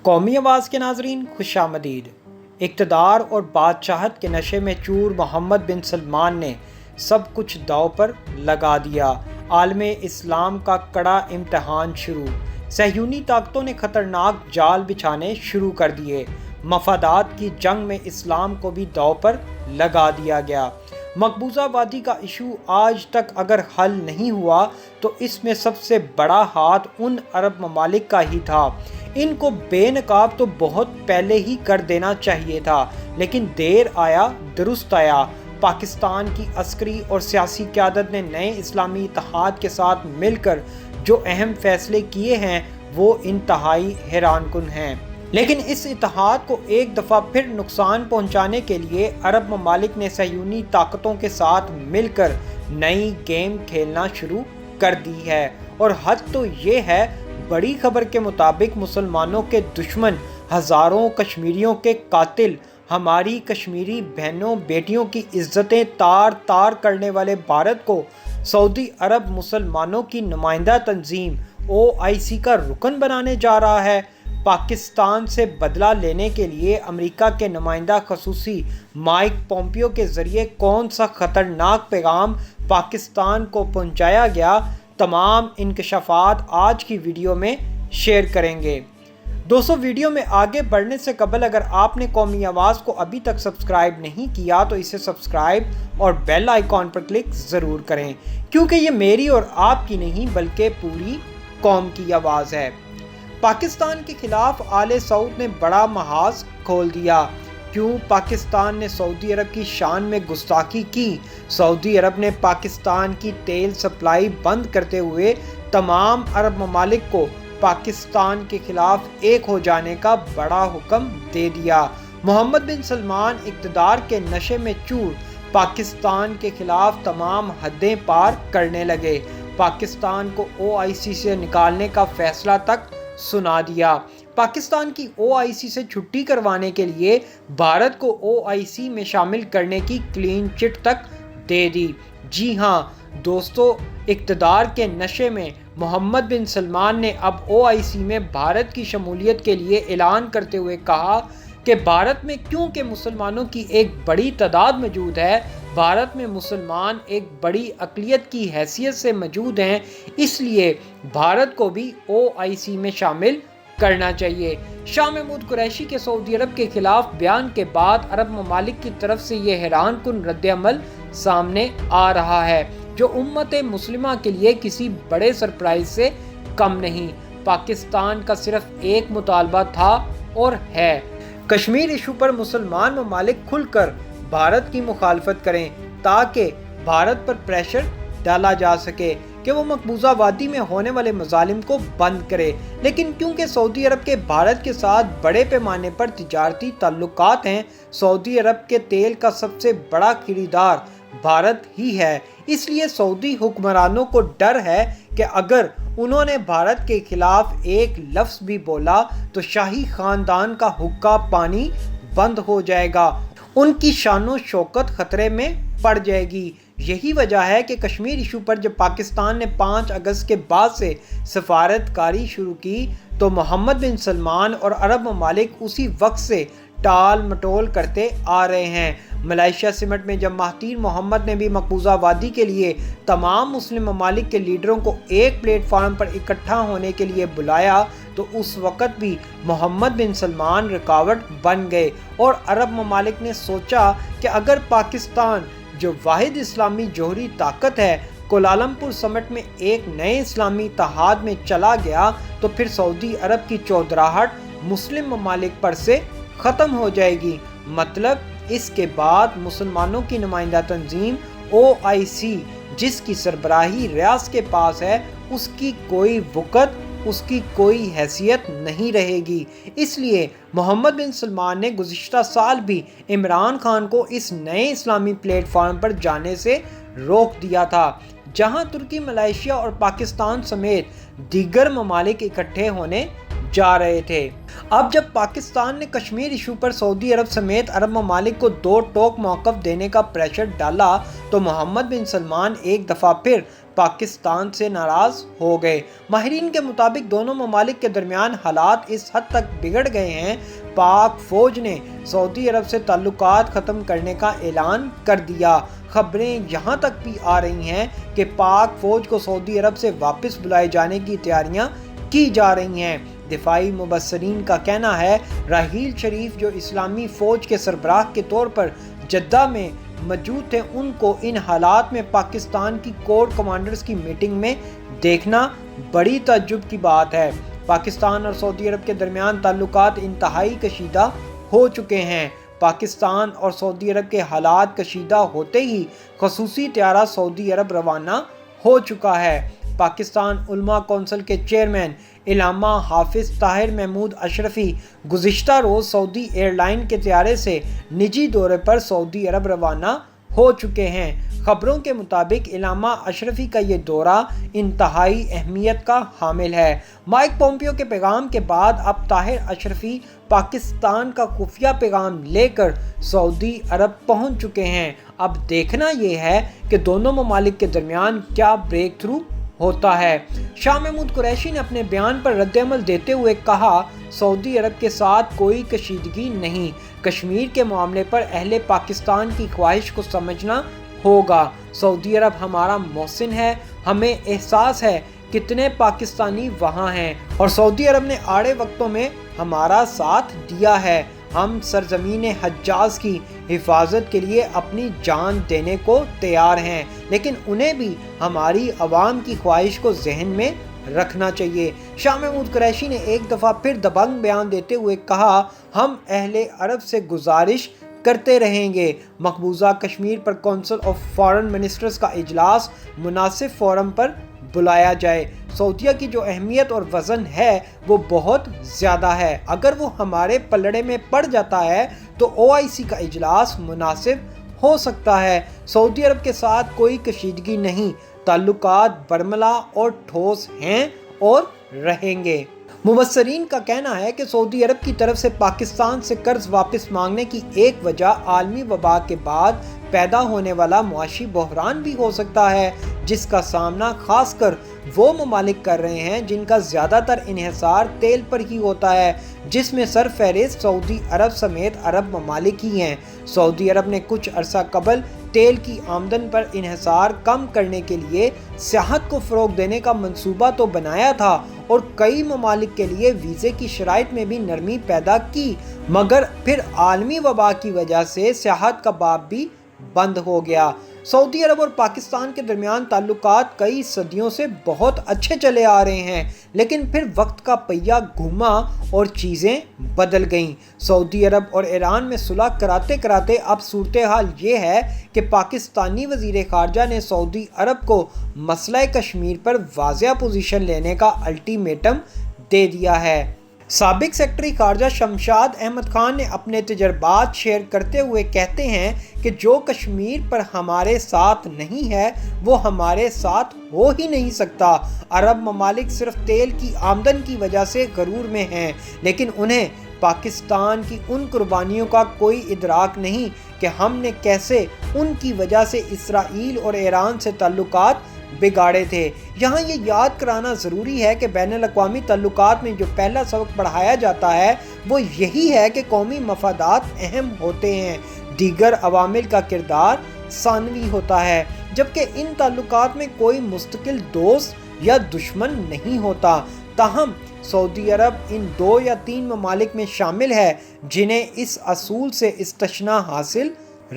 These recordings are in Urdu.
قومی آواز کے ناظرین خوش آمدید۔ اقتدار اور بادشاہت کے نشے میں چور محمد بن سلمان نے سب کچھ داؤ پر لگا دیا۔ عالم اسلام کا کڑا امتحان شروع۔ صہیونی طاقتوں نے خطرناک جال بچھانے شروع کر دیے۔ مفادات کی جنگ میں اسلام کو بھی داؤ پر لگا دیا گیا۔ مقبوضہ وادی کا ایشو آج تک اگر حل نہیں ہوا تو اس میں سب سے بڑا ہاتھ ان عرب ممالک کا ہی تھا۔ ان کو بے نقاب تو بہت پہلے ہی کر دینا چاہیے تھا، لیکن دیر آیا درست آیا۔ پاکستان کی عسکری اور سیاسی قیادت نے نئے اسلامی اتحاد کے ساتھ مل کر جو اہم فیصلے کیے ہیں وہ انتہائی حیران کن ہیں۔ لیکن اس اتحاد کو ایک دفعہ پھر نقصان پہنچانے کے لیے عرب ممالک نے صہیونی طاقتوں کے ساتھ مل کر نئی گیم کھیلنا شروع کر دی ہے۔ اور حد تو یہ ہے، بڑی خبر کے مطابق مسلمانوں کے دشمن، ہزاروں کشمیریوں کے قاتل، ہماری کشمیری بہنوں بیٹیوں کی عزتیں تار تار کرنے والے بھارت کو سعودی عرب مسلمانوں کی نمائندہ تنظیم OIC کا رکن بنانے جا رہا ہے۔ پاکستان سے بدلہ لینے کے لیے امریکہ کے نمائندہ خصوصی مائک پومپیو کے ذریعے کون سا خطرناک پیغام پاکستان کو پہنچایا گیا، تمام انکشافات آج کی ویڈیو میں شیئر کریں گے۔ دوستو، ویڈیو میں آگے بڑھنے سے قبل اگر آپ نے قومی آواز کو ابھی تک سبسکرائب نہیں کیا تو اسے سبسکرائب اور بیل آئیکن پر کلک ضرور کریں، کیونکہ یہ میری اور آپ کی نہیں بلکہ پوری قوم کی آواز ہے۔ پاکستان کے خلاف آل سعود نے بڑا محاذ کھول دیا۔ کیوں پاکستان نے سعودی عرب کی شان میں گستاخی کی؟ سعودی عرب نے پاکستان کی تیل سپلائی بند کرتے ہوئے تمام عرب ممالک کو پاکستان کے خلاف ایک ہو جانے کا بڑا حکم دے دیا۔ محمد بن سلمان اقتدار کے نشے میں چور پاکستان کے خلاف تمام حدیں پار کرنے لگے۔ پاکستان کو OIC سے نکالنے کا فیصلہ تک سنا دیا۔ پاکستان کی OIC سے چھٹی کروانے کے لیے بھارت کو OIC میں شامل کرنے کی کلین چٹ تک دے دی۔ جی ہاں دوستو، اقتدار کے نشے میں محمد بن سلمان نے اب OIC میں بھارت کی شمولیت کے لیے اعلان کرتے ہوئے کہا کہ بھارت میں کیونکہ مسلمانوں کی ایک بڑی تعداد موجود ہے، بھارت میں مسلمان ایک بڑی اقلیت کی حیثیت سے موجود ہیں، اس لیے بھارت کو بھی OIC میں شامل کرنا چاہیے۔ شاہ محمود قریشی کے سعودی عرب کے خلاف بیان کے بعد عرب ممالک کی طرف سے یہ حیران کن رد عمل سامنے آ رہا ہے، جو امت مسلمہ کے لیے کسی بڑے سرپرائز سے کم نہیں۔ پاکستان کا صرف ایک مطالبہ تھا اور ہے، کشمیر ایشو پر مسلمان ممالک کھل کر بھارت کی مخالفت کریں تاکہ بھارت پر پریشر ڈالا جا سکے کہ وہ مقبوضہ وادی میں ہونے والے مظالم کو بند کرے۔ لیکن کیونکہ سعودی عرب کے بھارت کے ساتھ بڑے پیمانے پر تجارتی تعلقات ہیں، سعودی عرب کے تیل کا سب سے بڑا خریدار بھارت ہی ہے، اس لیے سعودی حکمرانوں کو ڈر ہے کہ اگر انہوں نے بھارت کے خلاف ایک لفظ بھی بولا تو شاہی خاندان کا حقہ پانی بند ہو جائے گا، ان کی شان و شوکت خطرے میں پڑ جائے گی۔ یہی وجہ ہے کہ کشمیر ایشو پر جب پاکستان نے 5 اگست کے بعد سے سفارت کاری شروع کی تو محمد بن سلمان اور عرب ممالک اسی وقت سے ٹال مٹول کرتے آ رہے ہیں۔ ملائیشیا سمٹ میں جب مہاتیر محمد نے بھی مقبوضہ وادی کے لیے تمام مسلم ممالک کے لیڈروں کو ایک پلیٹ فارم پر اکٹھا ہونے کے لیے بلایا تو اس وقت بھی محمد بن سلمان رکاوٹ بن گئے، اور عرب ممالک نے سوچا کہ اگر پاکستان جو واحد اسلامی جوہری طاقت ہے کوالالمپور سمٹ میں ایک نئے اسلامی اتحاد میں چلا گیا تو پھر سعودی عرب کی چودراہٹ مسلم ممالک پر سے ختم ہو جائے گی۔ مطلب اس کے بعد مسلمانوں کی نمائندہ تنظیم OIC جس کی سربراہی ریاض کے پاس ہے، اس کی کوئی وقت، اس کی کوئی حیثیت نہیں رہے گی۔ اس لیے محمد بن سلمان نے گزشتہ سال بھی عمران خان کو اس نئے اسلامی پلیٹ فارم پر جانے سے روک دیا تھا، جہاں ترکی، ملائیشیا اور پاکستان سمیت دیگر ممالک اکٹھے ہونے جا رہے تھے۔ اب جب پاکستان نے کشمیر ایشو پر سعودی عرب سمیت عرب ممالک کو دو ٹوک موقف دینے کا پریشر ڈالا تو محمد بن سلمان ایک دفعہ پھر پاکستان سے ناراض ہو گئے۔ ماہرین کے مطابق دونوں ممالک کے درمیان حالات اس حد تک بگڑ گئے ہیں، پاک فوج نے سعودی عرب سے تعلقات ختم کرنے کا اعلان کر دیا۔ خبریں یہاں تک بھی آ رہی ہیں کہ پاک فوج کو سعودی عرب سے واپس بلائے جانے کی تیاریاں کی جا رہی ہیں۔ دفاعی مبصرین کا کہنا ہے راحیل شریف جو اسلامی فوج کے سربراہ کے طور پر جدہ میں موجود تھے، ان کو ان حالات میں پاکستان کی کور کمانڈرز کی میٹنگ میں دیکھنا بڑی تعجب کی بات ہے۔ پاکستان اور سعودی عرب کے درمیان تعلقات انتہائی کشیدہ ہو چکے ہیں۔ پاکستان اور سعودی عرب کے حالات کشیدہ ہوتے ہی خصوصی طیارہ سعودی عرب روانہ ہو چکا ہے۔ پاکستان علماء کونسل کے چیئرمین علامہ حافظ طاہر محمود اشرفی گزشتہ روز سعودی ایئر لائن کے طیارے سے نجی دورے پر سعودی عرب روانہ ہو چکے ہیں۔ خبروں کے مطابق علامہ اشرفی کا یہ دورہ انتہائی اہمیت کا حامل ہے۔ مائک پومپیو کے پیغام کے بعد اب طاہر اشرفی پاکستان کا خفیہ پیغام لے کر سعودی عرب پہنچ چکے ہیں۔ اب دیکھنا یہ ہے کہ دونوں ممالک کے درمیان کیا بریک تھرو ہوتا ہے۔ شاہ محمود قریشی نے اپنے بیان پر رد عمل دیتے ہوئے کہا، سعودی عرب کے ساتھ کوئی کشیدگی نہیں۔ کشمیر کے معاملے پر اہل پاکستان کی خواہش کو سمجھنا ہوگا۔ سعودی عرب ہمارا محسن ہے، ہمیں احساس ہے کتنے پاکستانی وہاں ہیں اور سعودی عرب نے آڑے وقتوں میں ہمارا ساتھ دیا ہے۔ ہم سرزمین حجاز کی حفاظت کے لیے اپنی جان دینے کو تیار ہیں، لیکن انہیں بھی ہماری عوام کی خواہش کو ذہن میں رکھنا چاہیے۔ شاہ محمود قریشی نے ایک دفعہ پھر دبنگ بیان دیتے ہوئے کہا، ہم اہل عرب سے گزارش کرتے رہیں گے مقبوضہ کشمیر پر کونسل آف فارن منسٹرز کا اجلاس مناسب فورم پر بلایا جائے۔ سعودیہ کی جو اہمیت اور وزن ہے وہ بہت زیادہ ہے، اگر وہ ہمارے پلڑے میں پڑ جاتا ہے تو OIC کا اجلاس مناسب ہو سکتا ہے۔ سعودی عرب کے ساتھ کوئی کشیدگی نہیں، تعلقات برملا اور ٹھوس ہیں اور رہیں گے۔ مبصرین کا کہنا ہے کہ سعودی عرب کی طرف سے پاکستان سے قرض واپس مانگنے کی ایک وجہ عالمی وبا کے بعد پیدا ہونے والا معاشی بحران بھی ہو سکتا ہے، جس کا سامنا خاص کر وہ ممالک کر رہے ہیں جن کا زیادہ تر انحصار تیل پر ہی ہوتا ہے، جس میں سر فہرست سعودی عرب سمیت عرب ممالک ہی ہیں۔ سعودی عرب نے کچھ عرصہ قبل تیل کی آمدن پر انحصار کم کرنے کے لیے سیاحت کو فروغ دینے کا منصوبہ تو بنایا تھا اور کئی ممالک کے لیے ویزے کی شرائط میں بھی نرمی پیدا کی، مگر پھر عالمی وبا کی وجہ سے سیاحت کا باب بھی بند ہو گیا۔ سعودی عرب اور پاکستان کے درمیان تعلقات کئی صدیوں سے بہت اچھے چلے آ رہے ہیں، لیکن پھر وقت کا پہیہ گھوما اور چیزیں بدل گئیں۔ سعودی عرب اور ایران میں صلح کراتے کراتے اب صورتحال یہ ہے کہ پاکستانی وزیر خارجہ نے سعودی عرب کو مسئلہ کشمیر پر واضح پوزیشن لینے کا الٹیمیٹم دے دیا ہے۔ سابق سیکرٹری خارجہ شمشاد احمد خان نے اپنے تجربات شیئر کرتے ہوئے کہتے ہیں کہ جو کشمیر پر ہمارے ساتھ نہیں ہے وہ ہمارے ساتھ ہو ہی نہیں سکتا۔ عرب ممالک صرف تیل کی آمدن کی وجہ سے غرور میں ہیں، لیکن انہیں پاکستان کی ان قربانیوں کا کوئی ادراک نہیں کہ ہم نے کیسے ان کی وجہ سے اسرائیل اور ایران سے تعلقات بگاڑے تھے۔ یہاں یہ یاد کرانا ضروری ہے کہ بین الاقوامی تعلقات میں جو پہلا سبق پڑھایا جاتا ہے وہ یہی ہے کہ قومی مفادات اہم ہوتے ہیں، دیگر عوامل کا کردار ثانوی ہوتا ہے، جبکہ ان تعلقات میں کوئی مستقل دوست یا دشمن نہیں ہوتا۔ تاہم سعودی عرب ان 2 یا 3 ممالک میں شامل ہے جنہیں اس اصول سے استثناء حاصل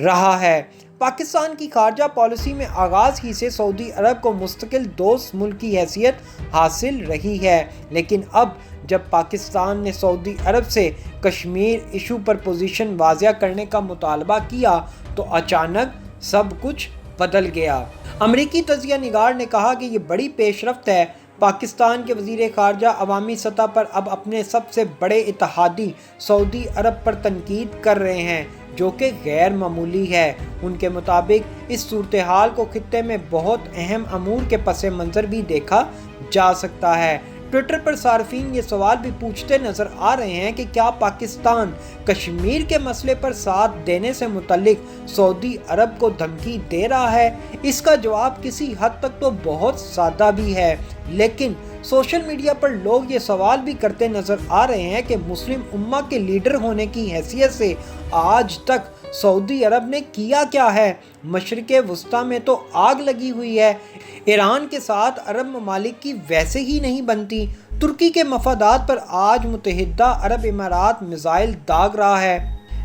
رہا ہے۔ پاکستان کی خارجہ پالیسی میں آغاز ہی سے سعودی عرب کو مستقل دوست ملک کی حیثیت حاصل رہی ہے، لیکن اب جب پاکستان نے سعودی عرب سے کشمیر ایشو پر پوزیشن واضح کرنے کا مطالبہ کیا تو اچانک سب کچھ بدل گیا۔ امریکی تجزیہ نگار نے کہا کہ یہ بڑی پیش رفت ہے۔ پاکستان کے وزیر خارجہ عوامی سطح پر اب اپنے سب سے بڑے اتحادی سعودی عرب پر تنقید کر رہے ہیں، جو کہ غیر معمولی ہے۔ ان کے مطابق اس صورتحال کو خطے میں بہت اہم امور کے پس منظر بھی دیکھا جا سکتا ہے۔ ٹویٹر پر صارفین یہ سوال بھی پوچھتے نظر آ رہے ہیں کہ کیا پاکستان کشمیر کے مسئلے پر ساتھ دینے سے متعلق سعودی عرب کو دھمکی دے رہا ہے؟ اس کا جواب کسی حد تک تو بہت سادہ بھی ہے، لیکن سوشل میڈیا پر لوگ یہ سوال بھی کرتے نظر آ رہے ہیں کہ مسلم امہ کے لیڈر ہونے کی حیثیت سے آج تک سعودی عرب نے کیا کیا ہے؟ مشرق وسطیٰ میں تو آگ لگی ہوئی ہے، ایران کے ساتھ عرب ممالک کی ویسے ہی نہیں بنتی، ترکی کے مفادات پر آج متحدہ عرب امارات میزائل داغ رہا ہے،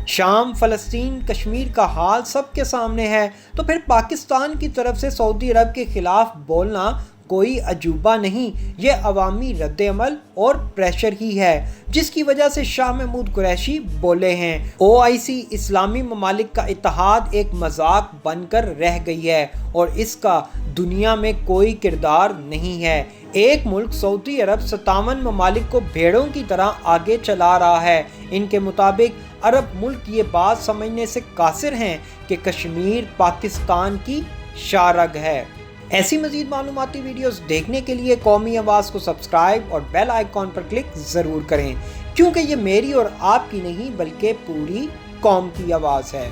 شام، فلسطین، کشمیر کا حال سب کے سامنے ہے، تو پھر پاکستان کی طرف سے سعودی عرب کے خلاف بولنا کوئی عجوبہ نہیں، یہ عوامی رد عمل اور پریشر ہی ہے جس کی وجہ سے شاہ محمود قریشی بولے ہیں۔ OIC اسلامی ممالک کا اتحاد ایک مذاق بن کر رہ گئی ہے اور اس کا دنیا میں کوئی کردار نہیں ہے۔ ایک ملک سعودی عرب 57 ممالک کو بھیڑوں کی طرح آگے چلا رہا ہے۔ ان کے مطابق عرب ملک یہ بات سمجھنے سے قاصر ہیں کہ کشمیر پاکستان کی شارگ ہے۔ ایسی مزید معلوماتی ویڈیوز دیکھنے کے لیے قومی آواز کو سبسکرائب اور بیل آئیکن پر کلک ضرور کریں، کیونکہ یہ میری اور آپ کی نہیں بلکہ پوری قوم کی آواز ہے۔